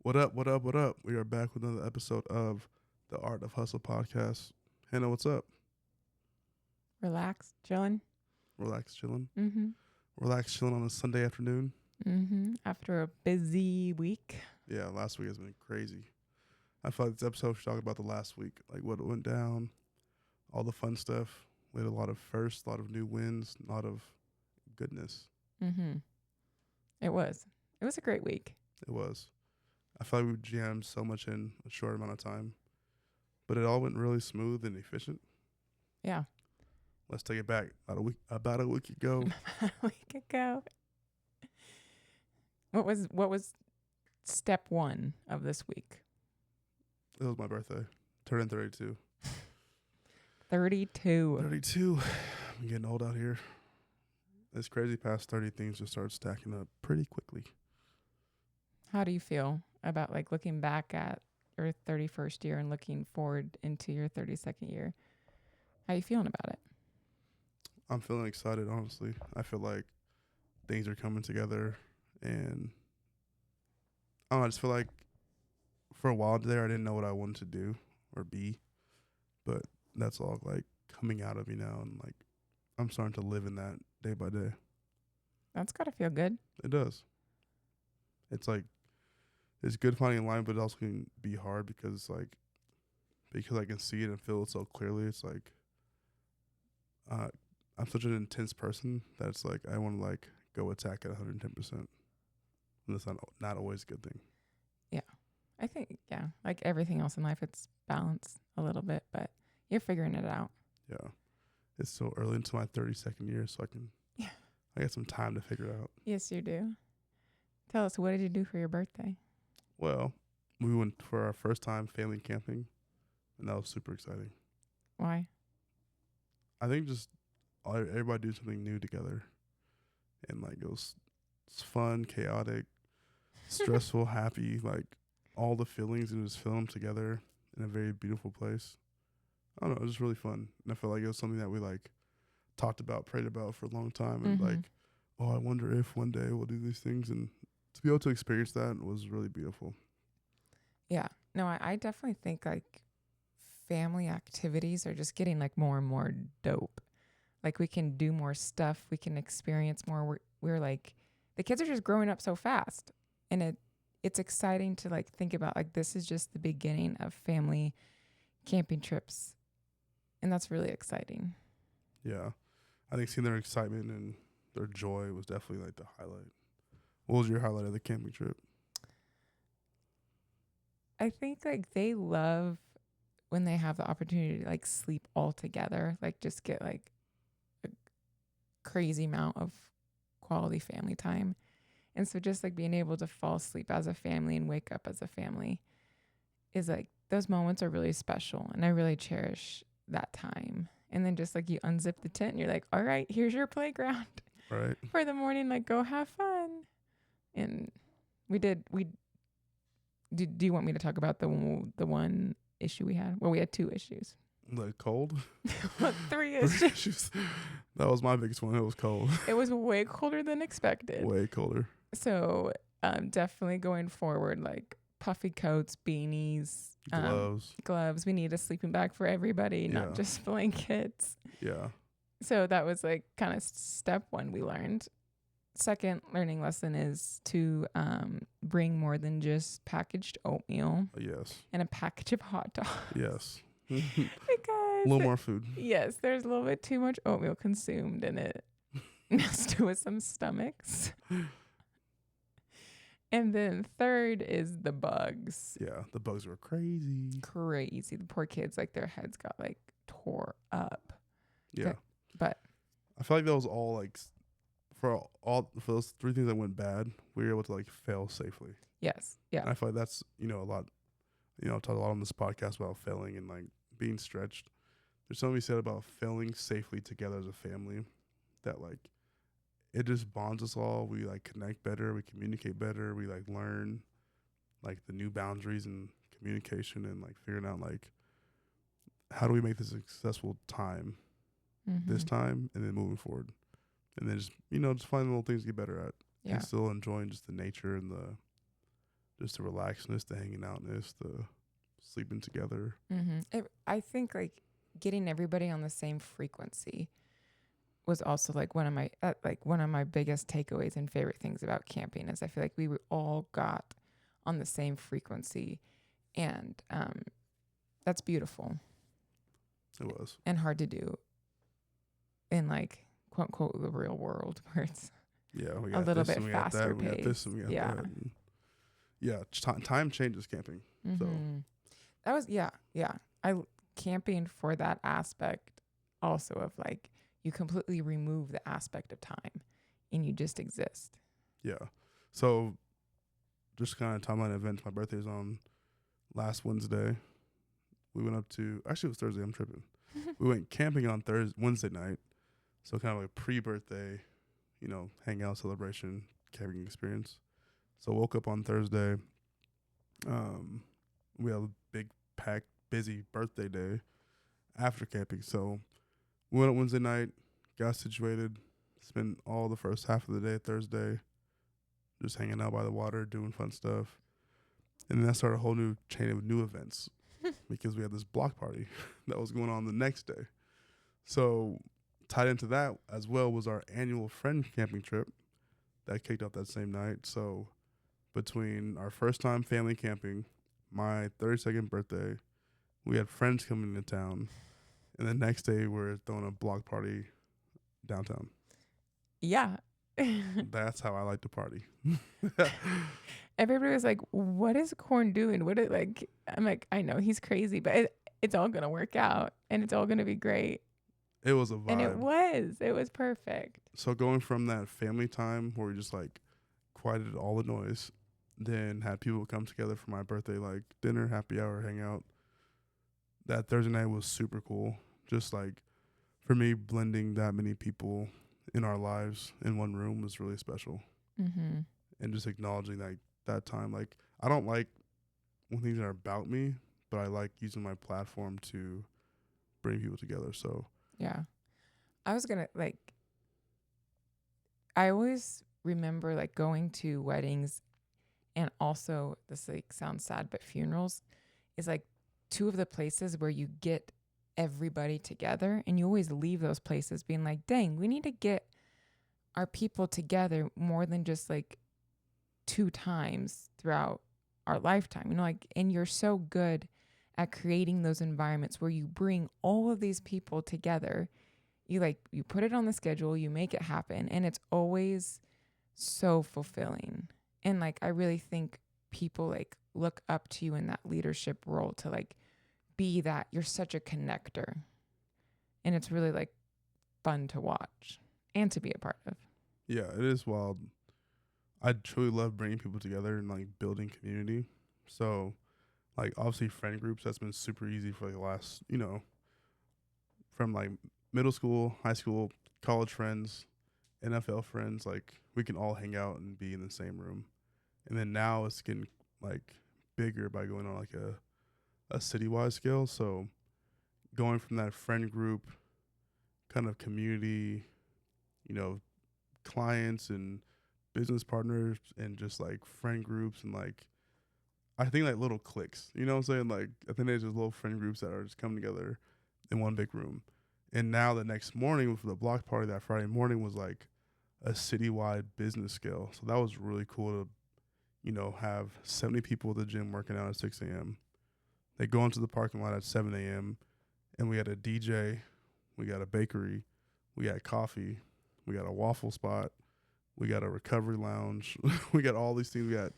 What up, what up, what up? We are back with another episode of the Art of Hustle podcast. Hannah, what's up? Relax, chilling. Relax, chilling. Mm-hmm. Relax, chilling on a Sunday afternoon. Mm-hmm. After a busy week. Yeah, last week has been crazy. I feel like this episode should talk about the last week, like what went down, all the fun stuff. We had a lot of firsts, a lot of new wins, a lot of goodness. Mm-hmm. It was a great week. It was. I feel like we jammed so much in a short amount of time, but it all went really smooth and efficient. Yeah. Let's take it back. About a week ago. A week ago. What was step one of this week? It was my birthday. Turning 32. 32. 32. I'm getting old out here. It's crazy. Past 30, things just start stacking up pretty quickly. How do you feel about like looking back at your 31st year and looking forward into your 32nd year? How you feeling about it? I'm feeling excited, honestly. I feel like things are coming together, and I don't know, I just feel like for a while there, I didn't know what I wanted to do or be, but that's all like coming out of me now, and like I'm starting to live in that day by day. That's gotta feel good. It does. It's like it's good finding a line, but it also can be hard because I can see it and feel it so clearly. It's like I'm such an intense person that it's like I want to like go attack at 110%, and that's not always a good thing. I think, yeah, like everything else in life, it's balanced a little bit, but you're figuring it out. Yeah, it's so early into my 32nd year, so I got some time to figure it out. Yes, you do. Tell us, what did you do for your birthday? Well, we went for our first time family camping, and that was super exciting. Why? I think just everybody do something new together, and like it's fun, chaotic, stressful, happy, like all the feelings, and just feel them together in a very beautiful place. I don't know, it was just really fun, and I felt like it was something that we like talked about, prayed about for a long time, and like, oh, I wonder if one day we'll do these things, and to be able to experience that was really beautiful. Yeah. No, I definitely think like family activities are just getting like more and more dope. Like we can do more stuff. We can experience more. We're like, the kids are just growing up so fast. And it's exciting to like think about like this is just the beginning of family camping trips. And that's really exciting. Yeah, I think seeing their excitement and their joy was definitely like the highlight. What was your highlight of the camping trip? I think like they love when they have the opportunity to like sleep all together, like just get like a crazy amount of quality family time. And so just like being able to fall asleep as a family and wake up as a family is like those moments are really special. And I really cherish that time. And then just like you unzip the tent and you're like, all right, here's your playground Right. for the morning. Like go have fun. And do you want me to talk about the one issue we had? Well, we had two issues. Like cold? Well, three 3 issues. issues. That was my biggest one. It was cold. It was way colder than expected. Way colder. So definitely going forward, like puffy coats, beanies, gloves. We need a sleeping bag for everybody, not just blankets. Yeah. So that was like kind of step one we learned. Second learning lesson is to bring more than just packaged oatmeal. Yes. And a package of hot dogs. Yes. Because a little more food. Yes, there's a little bit too much oatmeal consumed and it messed with some stomachs. And then third is the bugs. Yeah, the bugs were crazy. Crazy. The poor kids, like their heads got like tore up. Yeah. But I feel like that was all like for those three things that went bad, we were able to like fail safely. Yes. Yeah. And I feel like that's, a lot, I've talked a lot on this podcast about failing and like being stretched. There's something we said about failing safely together as a family that like it just bonds us all. We like connect better, we communicate better, we like learn like the new boundaries and communication and like figuring out like how do we make this a successful time this time and then moving forward. And then just, just finding little things to get better at. Yeah. And still enjoying just the nature and just the relaxedness, the hanging outness, the sleeping together. I think like getting everybody on the same frequency was also like one of my biggest takeaways and favorite things about camping is I feel like all got on the same frequency, and that's beautiful. It was. And hard to do in like quote unquote the real world where it's We a got little this bit and we got faster that, we got this paced. and we got Yeah. that. And time changes camping. So That was camping for that aspect also of like you completely remove the aspect of time and you just exist. yeah. So just kind of timeline events. My birthday is on last Wednesday. We went up to, actually it was Thursday, I'm tripping. We went camping on Wednesday night. So kind of like pre-birthday, hangout celebration, camping experience. So woke up on Thursday. We have a big packed, busy birthday day after camping. So we went up Wednesday night, got situated, spent all the first half of the day Thursday just hanging out by the water, doing fun stuff. And then that started a whole new chain of new events because we had this block party that was going on the next day. So tied into that as well was our annual friend camping trip that kicked off that same night. So between our first time family camping, my 32nd birthday, we had friends coming into town, and the next day we're throwing a block party downtown. Yeah. That's how I like to party. Everybody was like, what is Corn doing? I'm like, I know he's crazy, but it's all going to work out and it's all going to be great. It was a vibe. And it was perfect. So going from that family time where we just like quieted all the noise, then had people come together for my birthday, like dinner, happy hour, hang out. That Thursday night was super cool. Just like for me, blending that many people in our lives in one room was really special. Mm-hmm. And just acknowledging that time. Like I don't like when things are about me, but I like using my platform to bring people together. So yeah, I was gonna I always remember like going to weddings, and also this like sounds sad, but funerals is like two of the places where you get everybody together, and you always leave those places being like, dang, we need to get our people together more than just like 2 times throughout our lifetime. And you're so good at creating those environments where you bring all of these people together. You put it on the schedule, you make it happen, and it's always so fulfilling. And I really think people look up to you in that leadership role to be that. You're such a connector. And it's really fun to watch and to be a part of. Yeah, it is wild. I truly love bringing people together and building community. So obviously friend groups, that's been super easy for the last, from middle school, high school, college friends, NFL friends, we can all hang out and be in the same room. And then now it's getting bigger by going on a citywide scale. So going from that friend group kind of community, clients and business partners and just friend groups and I think little cliques, you know what I'm saying? I think there's just little friend groups that are just coming together in one big room. And now the next morning for the block party that Friday morning was a citywide business scale. So that was really cool to, have 70 people at the gym working out at 6 a.m. They go into the parking lot at 7 a.m. and we had a DJ, we got a bakery, we got coffee, we got a waffle spot, we got a recovery lounge, we got all these things. We got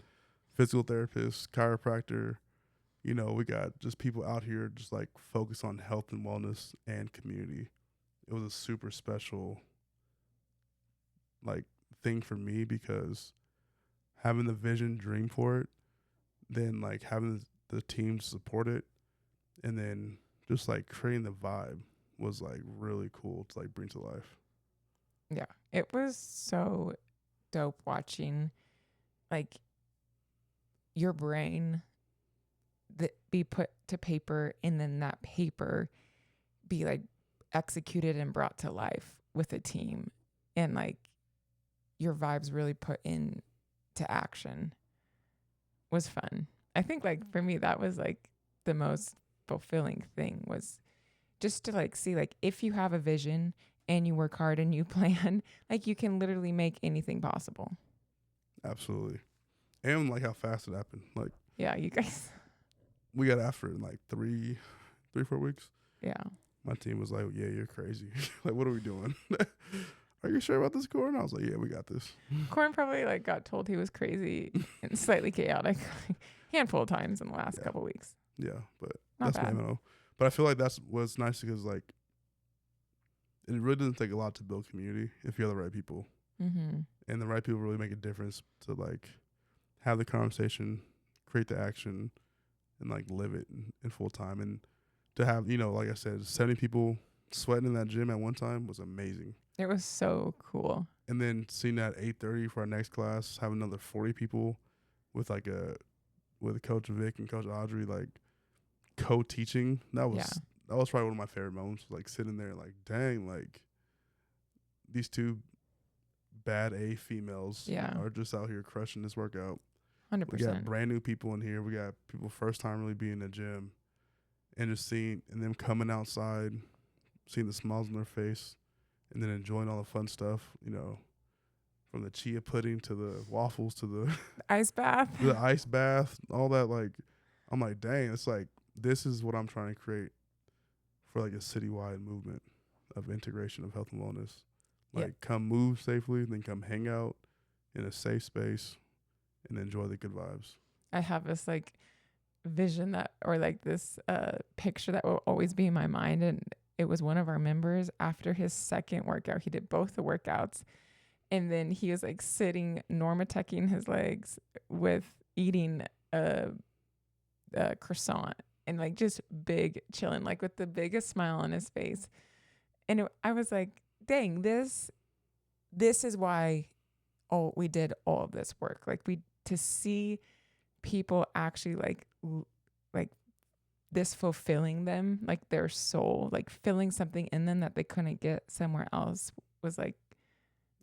physical therapists, chiropractor, we got just people out here just focused on health and wellness and community. It was a super special thing for me because having the vision, dream for it, then having the team support it, and then just creating the vibe was really cool to bring to life. Yeah, it was so dope watching your brain that be put to paper, and then that paper be executed and brought to life with a team, and your vibes really put into action. was fun. I think like for me that was like the most fulfilling thing was just to like see like if you have a vision and you work hard and you plan, like you can literally make anything possible. Absolutely. And like how fast it happened. Like Yeah, you guys. we got after it in like 4 weeks. Yeah. My team was like, "Yeah, you're crazy. Like, what are we doing? Are you sure about this, Corn?" I was like, "Yeah, we got this." Corn probably like got told he was crazy and slightly chaotic handful of times in the last Yeah. couple weeks. Yeah, but Not that's bad. my MO. But I feel like that's what's nice because like it really doesn't take a lot to build community if you have the right people, Mm-hmm. and the right people really make a difference to like have the conversation, create the action, and like live it in full time. And to have like I said, 70 people sweating in that gym at one time was amazing. It was so cool. And then seeing that 8:30 for our next class, have another 40 people with like with Coach Vic and Coach Audrey like co-teaching. That was probably one of my favorite moments. Like sitting there, like dang, like these two bad A females are just out here crushing this workout. 100%. We got brand new people in here. We got people first time really being in the gym, and just seeing and them coming outside, seeing the smiles on their face, and then enjoying all the fun stuff. From the chia pudding to the waffles to the ice bath. the ice bath, all that. Like, I'm like, dang, it's like this is what I'm trying to create for like a citywide movement of integration of health and wellness. Like, come move safely, then come hang out in a safe space and enjoy the good vibes. I have this like vision that, or like this picture that will always be in my mind. And it was one of our members after his second workout. He did both the workouts. And then he was like sitting, normateching his legs with eating a croissant and like just big chilling, like with the biggest smile on his face. And I was like, dang, this is why we did all of this work. Like to see people actually like this fulfilling them, like their soul, like filling something in them that they couldn't get somewhere else was like,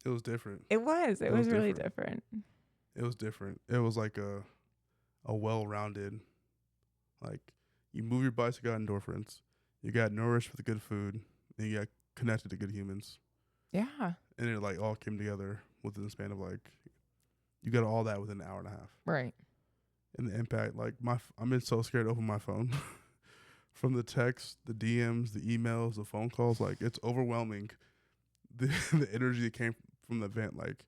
it was different. It was really different. It was different. It was like a well-rounded, like you move your body, you got endorphins, you got nourished with good food, and you got connected to good humans. Yeah. And it like all came together within the span of like, you got all that within an hour and a half. Right. And the impact, like I've been so scared to open my phone from the texts, the DMs, the emails, the phone calls. Like it's overwhelming. The energy that came from the event, like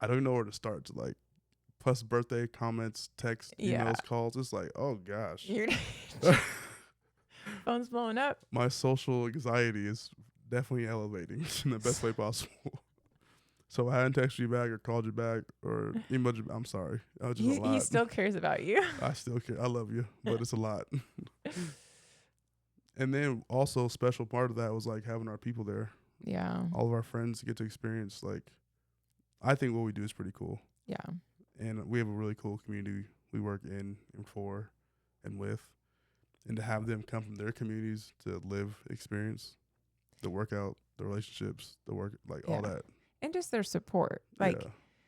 I don't even know where to start. To like, plus birthday comments, texts, emails, calls. It's like, oh gosh, phone's blowing up. My social anxiety is definitely elevating in the best way possible. So I hadn't texted you back or called you back or emailed you. I'm sorry. Just a lot. He still cares about you. I still care. I love you, but it's a lot. And then also a special part of that was like having our people there. Yeah. All of our friends get to experience like, I think what we do is pretty cool. Yeah. And we have a really cool community we work in and for and with. And to have them come from their communities to live, experience the workout, the relationships, the work, like all that. And just their support. Like,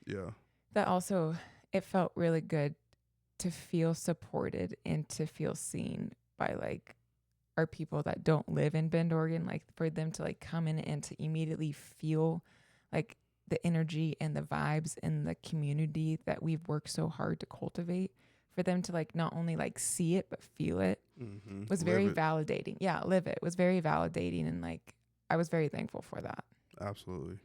yeah. That also, it felt really good to feel supported and to feel seen by like our people that don't live in Bend, Oregon, like for them to like come in and to immediately feel like the energy and the vibes in the community that we've worked so hard to cultivate, for them to like not only like see it but feel it was very validating. Yeah, live it was very validating, and like I was very thankful for that. Absolutely.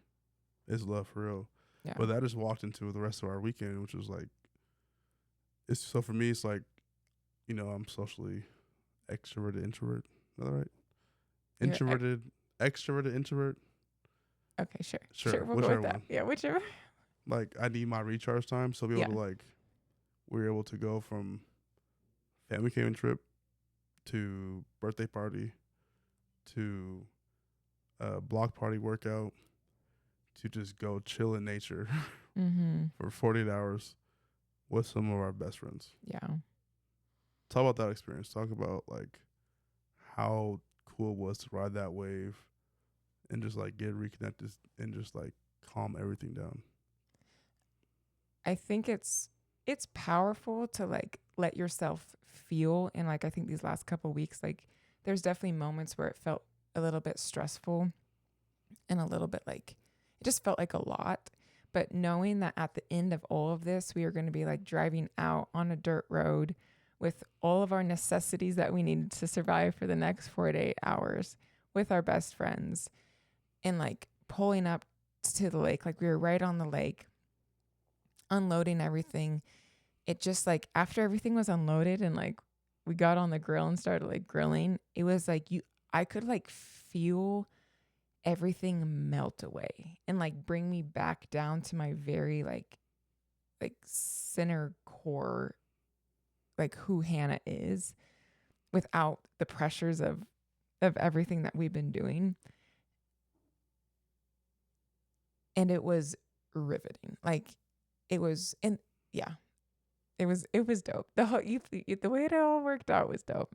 It's love for real. Yeah. But that just walked into the rest of our weekend, which was like, so for me, it's like, I'm socially extroverted, introvert. Is that right? Introverted, extroverted, introvert. Okay, sure. We'll whichever go with that. one. Yeah, whichever. Like, I need my recharge time. So be able to like, we were able to go from family camping trip to birthday party to block party workout to just go chill in nature for 48 hours with some of our best friends. Yeah. Talk about that experience. Talk about like how cool it was to ride that wave and just like get reconnected and just like calm everything down. I think it's it's powerful to like let yourself feel. And like I think these last couple weeks, like there's definitely moments where it felt a little bit stressful and a little bit like it just felt like a lot. But knowing that at the end of all of this, we are going to be like driving out on a dirt road with all of our necessities that we needed to survive for the next 4 to 8 hours with our best friends and like pulling up to the lake. Like we were right on the lake, unloading everything. It just like after everything was unloaded and like we got on the grill and started like grilling, it was like I could like feel everything melt away and like bring me back down to my very like center core, like who Hannah is without the pressures of everything that we've been doing. And it was riveting. Like it was, and yeah, it was dope. The whole the way it all worked out was dope.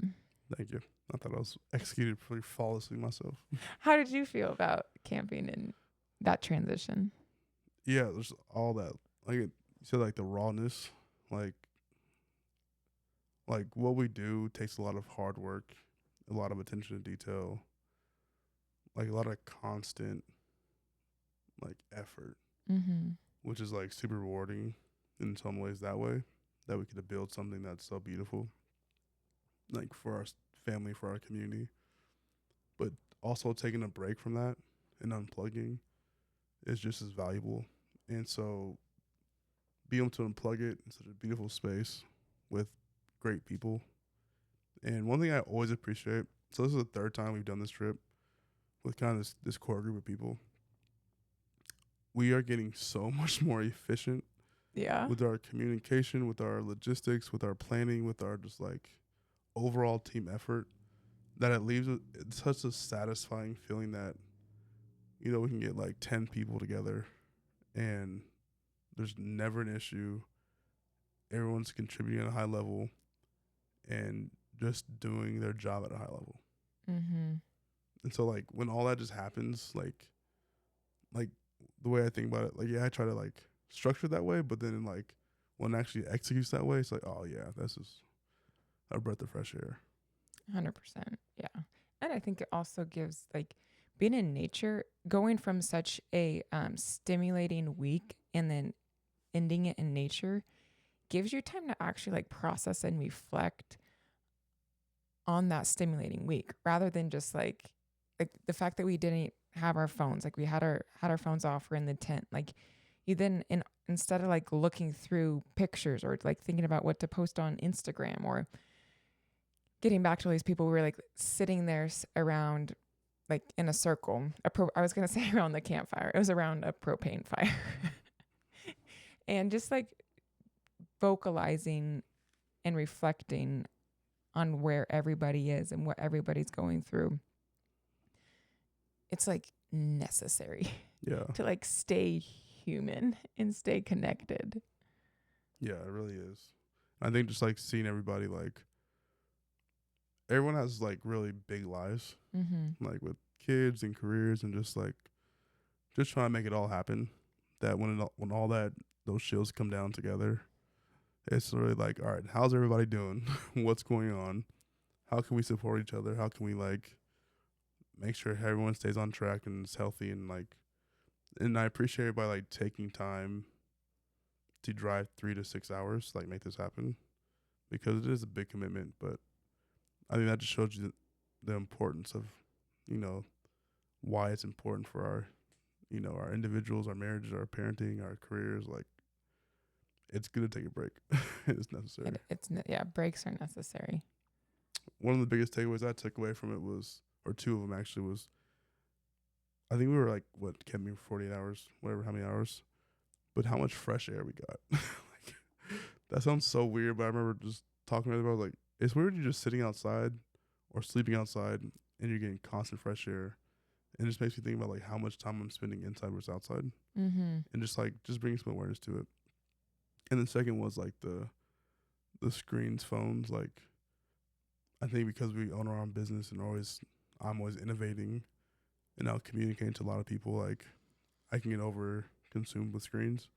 Thank you. I thought I was executed pretty flawlessly myself. How did you feel about camping and that transition? Yeah, there's all that. Like you said, like the rawness, like what we do takes a lot of hard work, a lot of attention to detail, like a lot of constant like effort, Mm-hmm. which is like super rewarding in some ways that way that we could build something that's so beautiful, like for our family, for our community, but also taking a break from that and unplugging is just as valuable. And so being able to unplug it in such a beautiful space with great people. And one thing I always appreciate, so this is the third time we've done this trip with kind of this core group of people. We are getting so much more efficient Yeah. with our communication, with our logistics, with our planning, with our just like overall team effort, that it leaves it's such a satisfying feeling that, you know, we can get like 10 people together and there's never an issue. Everyone's contributing at a high level and just doing their job at a high level. Mm-hmm. And so like when all that just happens, like the way I think about it, like yeah, I try to like structure it that way, but then like when it actually executes that way, it's like, oh yeah, this is a breath of fresh air. 100%. Yeah. And I think it also gives like being in nature, going from such a stimulating week and then ending it in nature gives you time to actually like process and reflect on that stimulating week rather than just like the fact that we didn't have our phones, like we had our phones off, we're in the tent, like you then instead of like looking through pictures or like thinking about what to post on Instagram or getting back to all these people, we were like sitting there around like in a circle. I was gonna say around the campfire. It was around a propane fire, and just like vocalizing and reflecting on where everybody is and what everybody's going through. It's like necessary Yeah. to like stay human and stay connected. Yeah, it really is. I think just like seeing everybody, like everyone has like really big lives, Mm-hmm. like with kids and careers and just like just trying to make it all happen. That when all that those shields come down together, it's really like, all right, how's everybody doing? What's going on? How can we support each other? How can we like make sure everyone stays on track and is healthy and like, and I appreciate everybody like taking time to drive 3 to 6 hours to like make this happen because it is a big commitment. But I think that just shows you the importance of, you know, why it's important for our, you know, our individuals, our marriages, our parenting, our careers. Like, it's good to take a break. It's necessary. Yeah, breaks are necessary. One of the biggest takeaways I took away from it was, or two of them actually, was I think we were like, what, camping for 48 hours, whatever, how many hours, but how much fresh air we got. Like, that sounds so weird, but I remember just talking to everybody, like, it's weird you're just sitting outside or sleeping outside and you're getting constant fresh air. And it just makes me think about like how much time I'm spending inside versus outside. Mm-hmm. And just like just bringing some awareness to it. And the second was like the screens, phones. Like, I think because we own our own business and I'm always innovating and out communicating to a lot of people, like I can get over consumed with screens.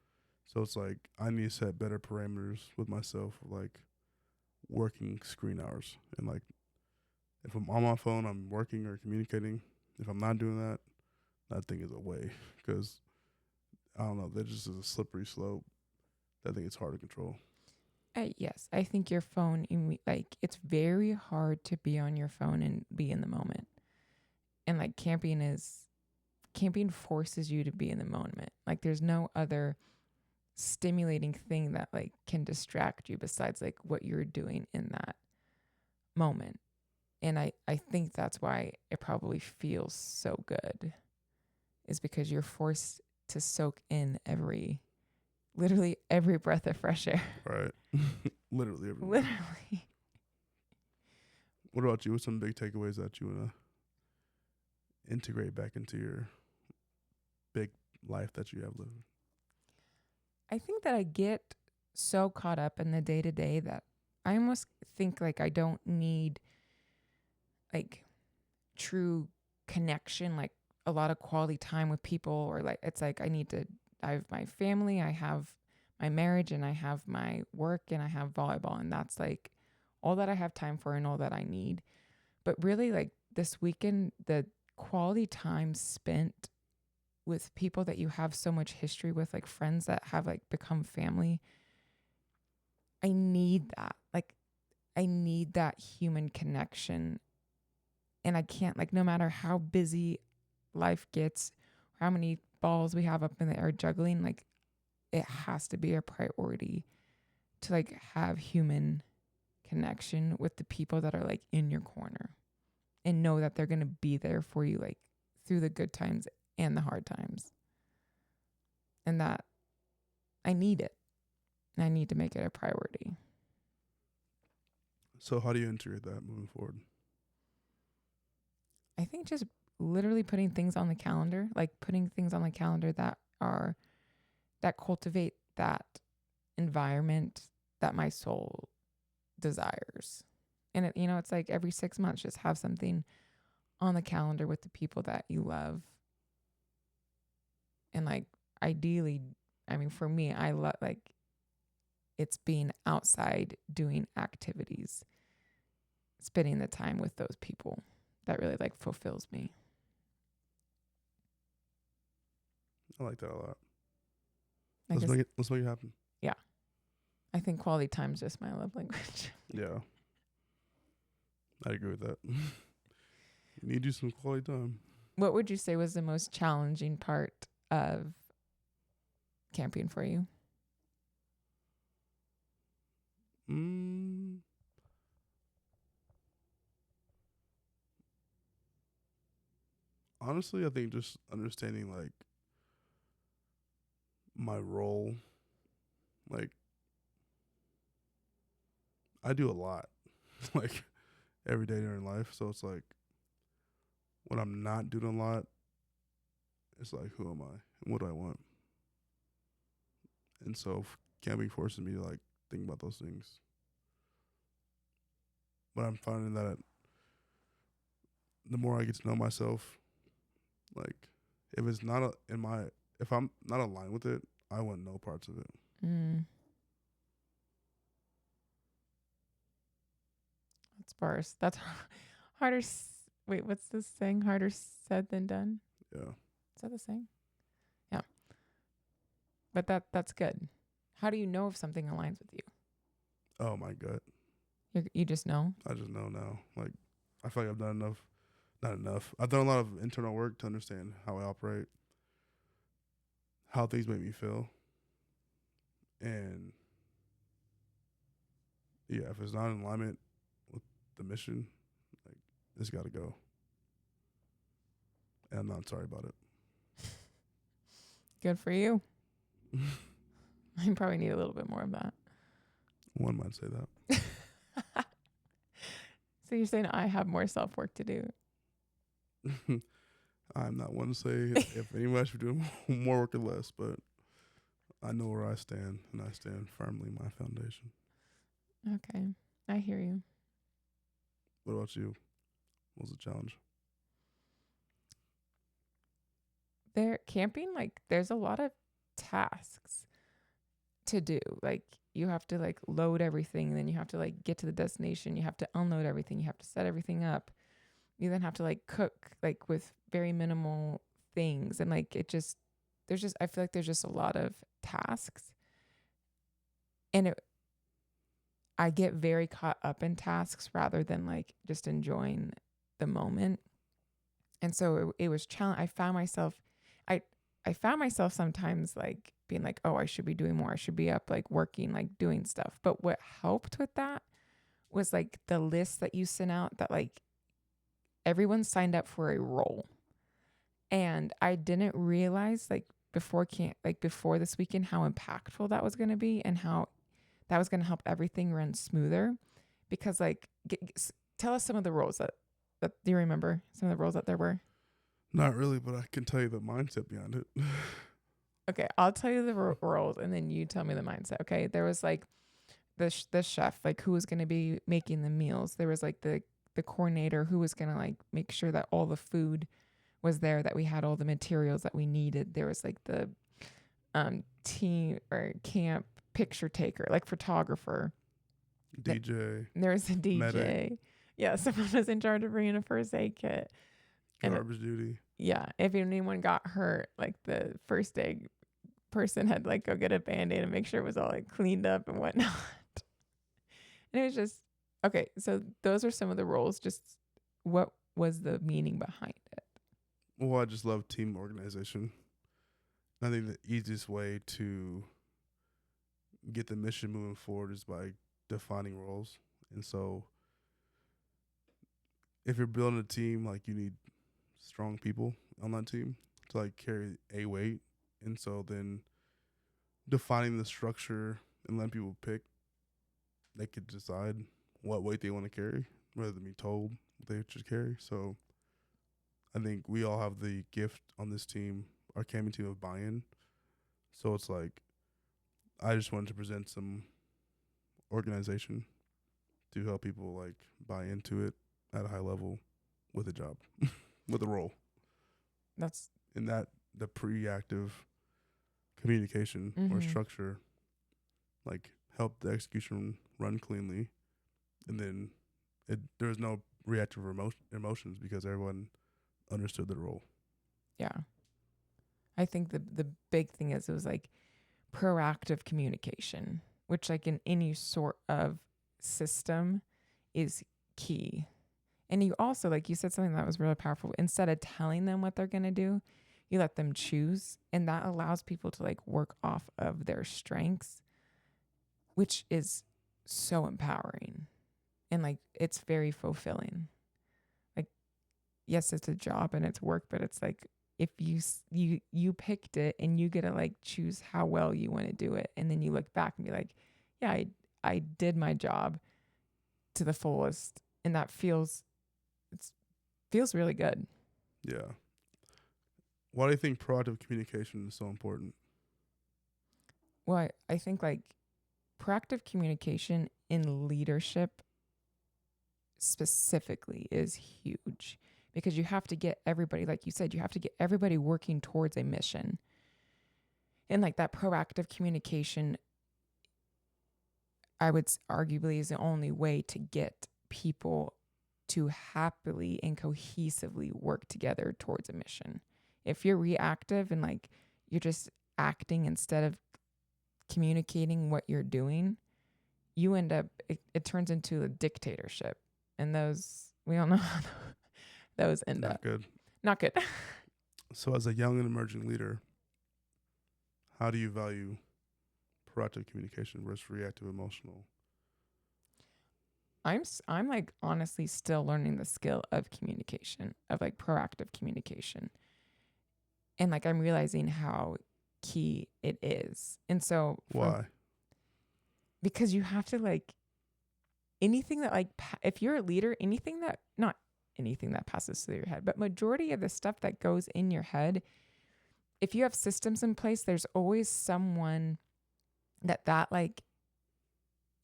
So it's like I need to set better parameters with myself, like working screen hours. And like if I'm on my phone, I'm working or communicating. If I'm not doing that, that thing is away because I don't know. That just is a slippery slope. That thing is hard to control. Yes, I think your phone, like, it's very hard to be on your phone and be in the moment. And like camping forces you to be in the moment. Like, there's no other stimulating thing that like can distract you besides like what you're doing in that moment. And I think that's why it probably feels so good, is because you're forced to soak in literally every breath of fresh air. Right. Literally everyone. Literally. What about you? What's some big takeaways that you want to integrate back into your big life that you have lived? I think that I get so caught up in the day to day that I almost think like I don't need like true connection, like a lot of quality time with people, or like it's like I have my family, I have my marriage, and I have my work, and I have volleyball, and that's like all that I have time for and all that I need. But really, like this weekend, the quality time spent with people that you have so much history with, like friends that have like become family, I need that. Like, I need that human connection. And I can't, like, no matter how busy life gets, how many balls we have up in the air juggling, like, it has to be a priority to like have human connection with the people that are like in your corner and know that they're going to be there for you, like through the good times and the hard times. And that I need it. And I need to make it a priority. So how do you integrate that moving forward? I think just literally putting things on the calendar, like putting things on the calendar that cultivate that environment that my soul desires. And it, it's like every 6 months, just have something on the calendar with the people that you love. And like, ideally, I mean, for me, I love like it's being outside doing activities, spending the time with those people that really like fulfills me. I like that a lot. I Let's guess, make it happen. yeah. I think quality time is just my love language. Yeah. I agree with that. You need you some quality time. What would you say was the most challenging part of camping for you? Mm, honestly, I think just understanding like my role. Like I do a lot, like every day during life. So it's like when I'm not doing a lot, it's like who am I and what do I want? And so camping forces me to like think about those things. But I'm finding that the more I get to know myself, like if it's not if I'm not aligned with it, I want no parts of it. Mm, that's bars. That's harder. Wait, what's this saying? Harder said than done. Yeah. Is that the saying? Yeah. But that's good. How do you know if something aligns with you? Oh my gut. You just know? I just know now. Like I feel like I've done enough. Not enough. I've done a lot of internal work to understand how I operate, how things make me feel, and yeah, if it's not in alignment with the mission, like it's got to go. And I'm not sorry about it. Good for you. I probably need a little bit more of that. One might say that. So you're saying I have more self-work to do? I'm not one to say if anyone should do more work or less, but I know where I stand, and I stand firmly in my foundation. Okay. I hear you. What about you? What's the challenge? There camping, like there's a lot of tasks to do. Like you have to like load everything, then you have to like get to the destination, you have to unload everything, you have to set everything up. You then have to like cook like with very minimal things, and like it just there's just I feel like there's just a lot of tasks, and I get very caught up in tasks rather than like just enjoying the moment. And so it was challenge. I I found myself sometimes like being like, oh, I should be doing more. I should be up like working, like doing stuff. But what helped with that was like the list that you sent out that like everyone signed up for a role. And I didn't realize like before this weekend how impactful that was going to be and how that was going to help everything run smoother. Because like tell us some of the roles that do you remember some of the roles that there were? Not really, but I can tell you the mindset behind it. Okay, I'll tell you the roles and then you tell me the mindset. Okay, there was like the chef, like who was going to be making the meals. There was like the coordinator who was going to like make sure that all the food was there, that we had all the materials that we needed. There was like the team or camp picture taker, like photographer. DJ. There was a DJ. Medic. Yeah, someone was in charge of bringing a first aid kit. Garbage duty. Yeah, if anyone got hurt, like the first aid person had like go get a Band-Aid and make sure it was all like cleaned up and whatnot. And it was just okay. So those are some of the roles. Just what was the meaning behind it? Well, I just love team organization. I think the easiest way to get the mission moving forward is by defining roles. And so if you're building a team, like you need strong people on that team to like carry a weight. And so then defining the structure and letting people pick, they could decide what weight they want to carry rather than be told what they should carry. So I think we all have the gift on this team, our camping team, of buy-in. So it's like I just wanted to present some organization to help people like buy into it at a high level with a job, with a role. That's in that the pre-active communication or structure, like help the execution run cleanly, and then there's no reactive emotions because everyone understood the role. Yeah. I think the big thing is it was like proactive communication, which like in any sort of system is key. And you also, like you said something that was really powerful. Instead of telling them what they're going to do, you let them choose. And that allows people to like work off of their strengths, which is so empowering. And like, it's very fulfilling. Like, yes, it's a job and it's work, but it's like, if you picked it and you get to like choose how well you want to do it. And then you look back and be like, yeah, I did my job to the fullest. And that feels really good. Yeah. Why do you think proactive communication is so important? Well, I think like proactive communication in leadership specifically is huge because you have to get everybody, like you said, you have to get everybody working towards a mission. And like that proactive communication, I would arguably is the only way to get people to happily and cohesively work together towards a mission. If you're reactive and like you're just acting instead of communicating what you're doing, you end up, it turns into a dictatorship. And those, we all know how those end up. Not good. So as a young and emerging leader, how do you value proactive communication versus reactive emotional? I'm like honestly still learning the skill of communication, of like proactive communication. And like I'm realizing how key it is. And so why? Because you have to like anything that like if you're a leader, not anything that passes through your head, but majority of the stuff that goes in your head, if you have systems in place, there's always someone that like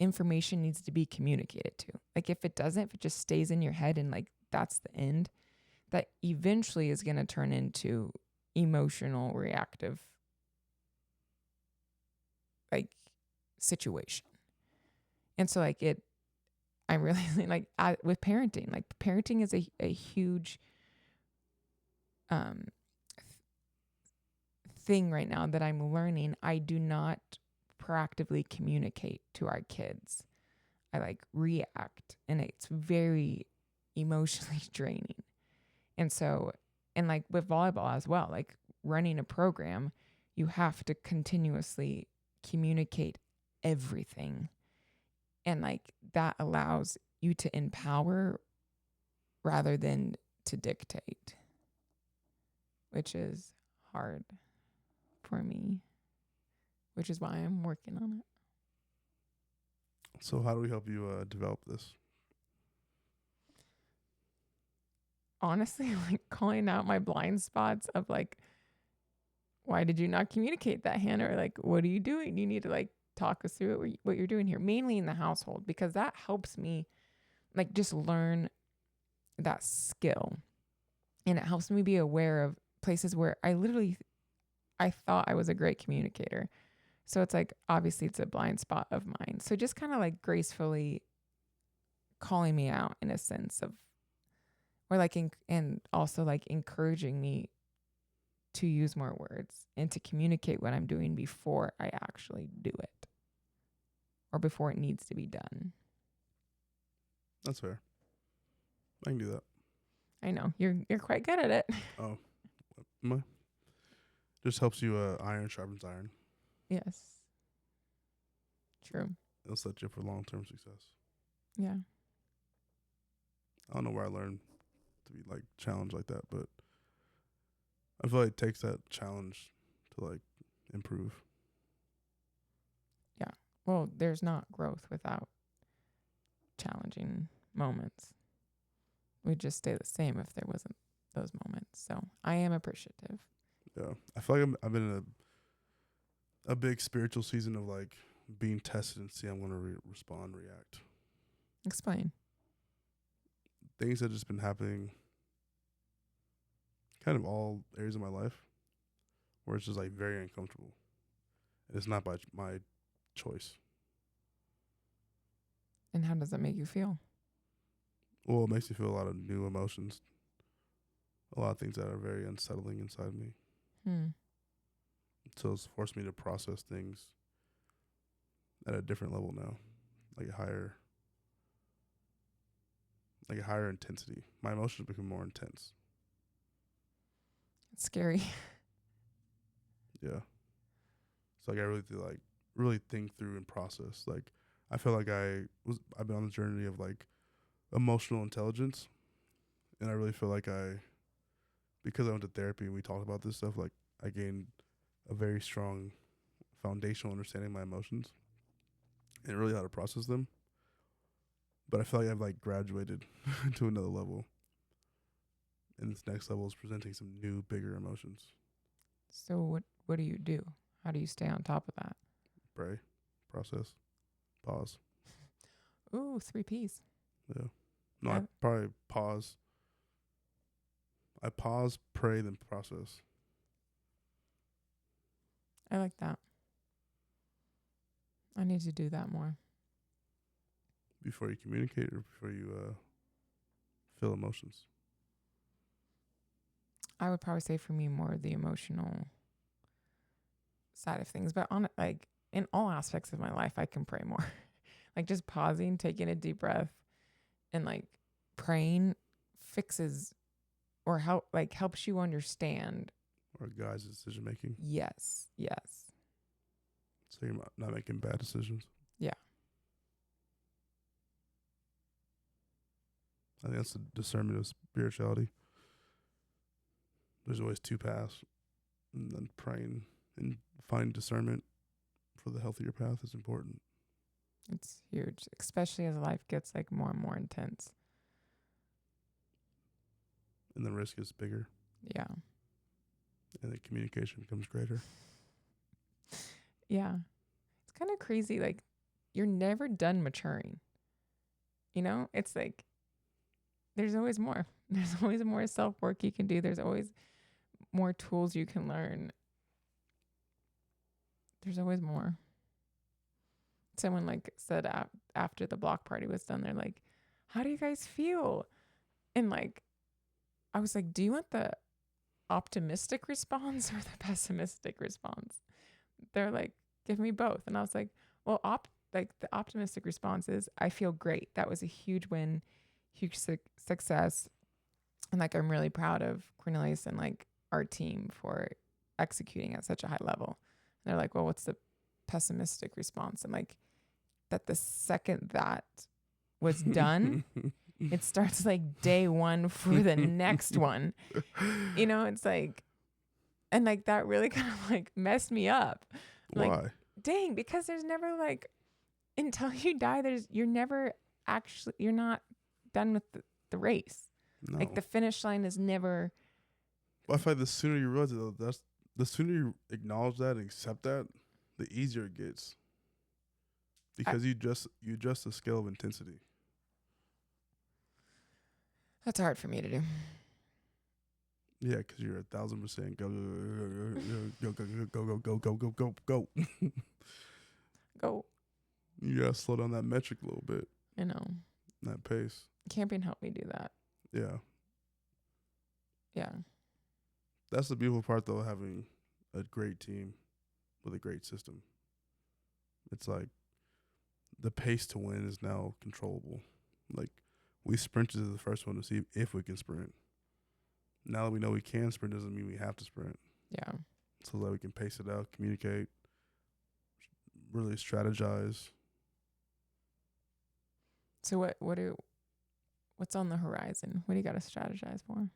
information needs to be communicated to. Like if it doesn't, if it just stays in your head and like that's the end, that eventually is going to turn into emotional reactive like situation. And so like I'm realizing like with parenting, like parenting is a huge thing right now that I'm learning. I do not proactively communicate to our kids. I like react, and it's very emotionally draining. And so, and like with volleyball as well, like running a program, you have to continuously communicate everything. And like that allows you to empower rather than to dictate, which is hard for me, which is why I'm working on it. So how do we help you develop this? Honestly, like calling out my blind spots of like, why did you not communicate that, Hannah? Or like, what are you doing? You need to like talk us through what you're doing here, mainly in the household, because that helps me like just learn that skill. And it helps me be aware of places where I thought I was a great communicator. So it's like, obviously it's a blind spot of mine. So just kind of like gracefully calling me out in a sense of, or like, and also like encouraging me to use more words and to communicate what I'm doing before I actually do it or before it needs to be done. That's fair. I can do that. I know you're quite good at it. Oh, am I? Just helps you. Iron sharpens iron. Yes. True. It'll set you up for long-term success. Yeah. I don't know where I learned to be like challenged like that, but I feel like it takes that challenge to like improve. Yeah. Well, there's not growth without challenging moments. We'd just stay the same if there wasn't those moments. So I am appreciative. Yeah, I feel like I've been in a big spiritual season of like being tested and see how I'm going to respond, react. Explain. Things that just been happening kind of all areas of my life where it's just like very uncomfortable. It's not by my choice. And how does that make you feel? Well, it makes me feel a lot of new emotions, a lot of things that are very unsettling inside me. So it's forced me to process things at a different level now, like a higher intensity. My emotions become more intense. It's scary. Yeah. So like I really think through and process. Like I feel like I've been on the journey of like emotional intelligence, and I really feel like because I went to therapy and we talked about this stuff, like I gained a very strong foundational understanding of my emotions and really how to process them. But I feel like I've like graduated to another level. And this next level is presenting some new, bigger emotions. So what do you do? How do you stay on top of that? Pray, process, pause. Ooh, 3 Ps. Yeah. No, I probably pause. I pause, pray, then process. I like that. I need to do that more. Before you communicate or before you feel emotions? I would probably say for me more the emotional side of things, but on like in all aspects of my life, I can pray more. Like just pausing, taking a deep breath, and like praying fixes or helps you understand Or guides decision making. Yes. So you're not making bad decisions. Yeah. I think that's the discernment of spirituality. There's always 2 paths. And then praying and finding discernment for the healthier path is important. It's huge, especially as life gets like more and more intense. And the risk is bigger. Yeah. And the communication becomes greater. Yeah. It's kind of crazy. Like you're never done maturing. You know, it's like there's always more. There's always more self-work you can do. There's always more tools you can learn. There's always more. someone like said after the block party was done, they're like, how do you guys feel? And like, I was like, do you want the optimistic response or the pessimistic response? They're like, give me both. And I was like, well, like the optimistic response is, I feel great. That was a huge win, huge success. And like, I'm really proud of Cornelius and like our team for executing at such a high level. And they're like, well, what's the pessimistic response? I'm like, that the second that was done, it starts like day one for the next one. You know, it's like, and like that really kind of like messed me up. Why? Like, dang, because there's never like, until you die, you're not done with the race. No. Like the finish line is never. Well, I feel like the sooner you realize it, the sooner you acknowledge that and accept that, the easier it gets. Because you adjust the scale of intensity. That's hard for me to do. Yeah, because you're 1,000% go go. Go. You gotta slow down that metric a little bit. I know. That pace. Camping helped me do that. Yeah. Yeah. That's the beautiful part, though, having a great team with a great system. It's like the pace to win is now controllable. Like, we sprinted to the first one to see if we can sprint. Now that we know we can sprint, doesn't mean we have to sprint. Yeah. So that we can pace it out, communicate, really strategize. So what's on the horizon? What do you got to strategize for?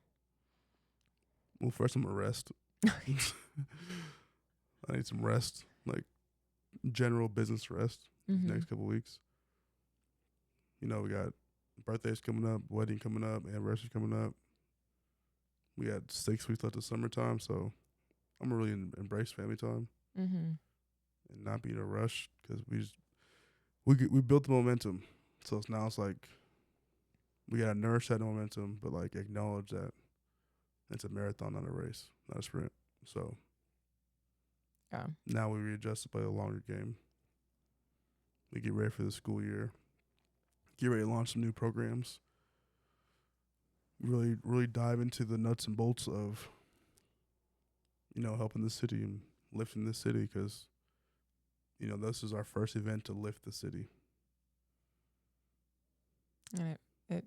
Well, first I'm gonna rest. I need some rest, like general business rest. Next couple of weeks. You know, we got birthdays coming up, wedding coming up, anniversary coming up. We got 6 weeks left of summertime, so I'm gonna really embrace family time and not be in a rush because we built the momentum. So it's like we gotta nourish that momentum, but like acknowledge that it's a marathon, not a race, not a sprint. So now we readjust to play a longer game. We get ready for the school year. Get ready to launch some new programs. Really dive into the nuts and bolts of, helping the city and lifting the city because, this is our first event to lift the city. And it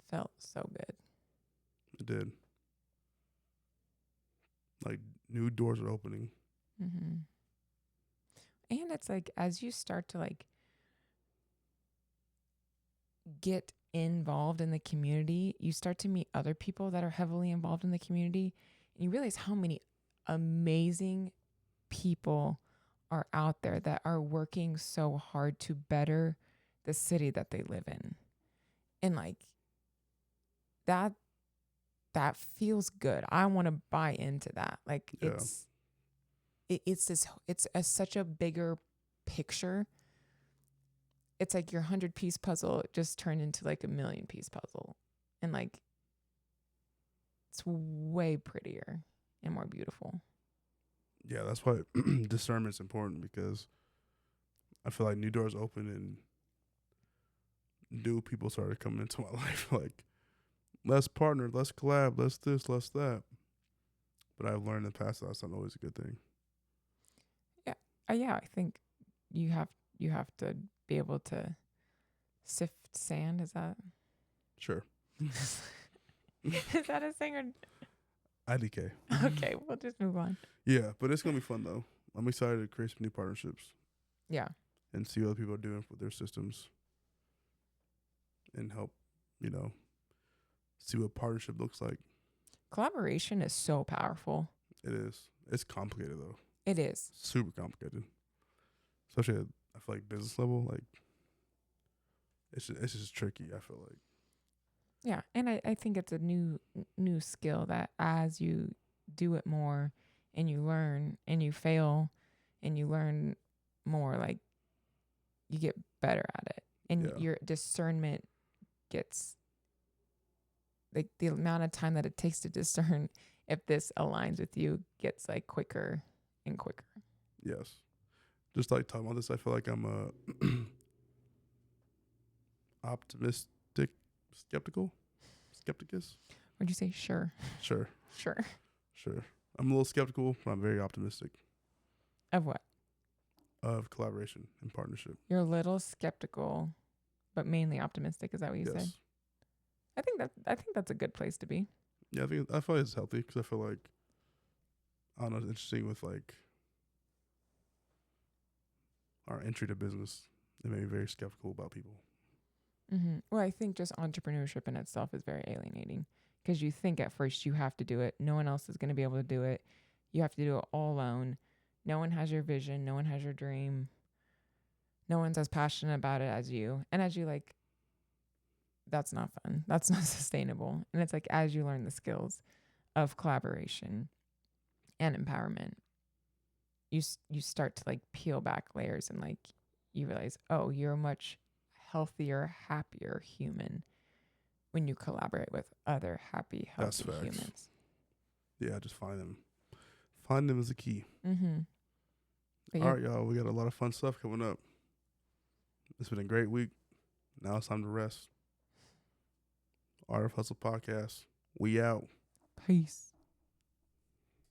felt so good. It did. Like, new doors are opening. And it's like, as you start to like get involved in the community, you start to meet other people that are heavily involved in the community, and you realize how many amazing people are out there that are working so hard to better the city that they live in. And like that feels good. I want to buy into that. Like it's such a bigger picture. It's like your 100-piece puzzle just turned into like a 1,000,000-piece puzzle. And like, it's way prettier and more beautiful. Yeah, that's why discernment's important, because I feel like new doors open and new people started coming into my life. Like, let's partner, let's collab, let's this, let's that. But I've learned in the past that's not always a good thing. Yeah. I think you have to be able to sift sand. Is that? Sure. Is that a thing or? IDK. Okay, we'll just move on. Yeah, but it's going to be fun, though. I'm excited to create some new partnerships. Yeah. And see what other people are doing with their systems. And help, see what partnership looks like. Collaboration is so powerful. It is. It's complicated, though. It is. Super complicated. Especially at, I feel like, business level. Like, it's just tricky, I feel like. Yeah, and I think it's a new skill that as you do it more and you learn and you fail and you learn more, like, you get better at it. And your discernment gets, like, the amount of time that it takes to discern if this aligns with you gets, like, quicker and quicker. Yes. just like talking about this, I feel like I'm optimistic, skepticus. Would you say sure? Sure, Sure. sure. I'm a little skeptical, but I'm very optimistic Of what? of collaboration and partnership. You're a little skeptical, but mainly optimistic. Is that what you said? Yes. I think that's a good place to be. Yeah, I feel like it's healthy because I feel like I don't know, it's interesting with like our entry to business. It made me very skeptical about people. Mm-hmm. Well, I think just entrepreneurship in itself is very alienating because you think at first you have to do it. No one else is going to be able to do it. You have to do it all alone. No one has your vision. No one has your dream. No one's as passionate about it as you. And as you like, that's not fun. That's not sustainable. And it's like as you learn the skills of collaboration and empowerment, you start to like peel back layers and like you realize, oh, you're a much healthier, happier human when you collaborate with other happy, That's healthy facts. humans. Yeah, just find them. Find them is the key. Mm-hmm. All right, y'all. We got a lot of fun stuff coming up. It's been a great week. Now it's time to rest. Art of Hustle Podcast. We out. Peace.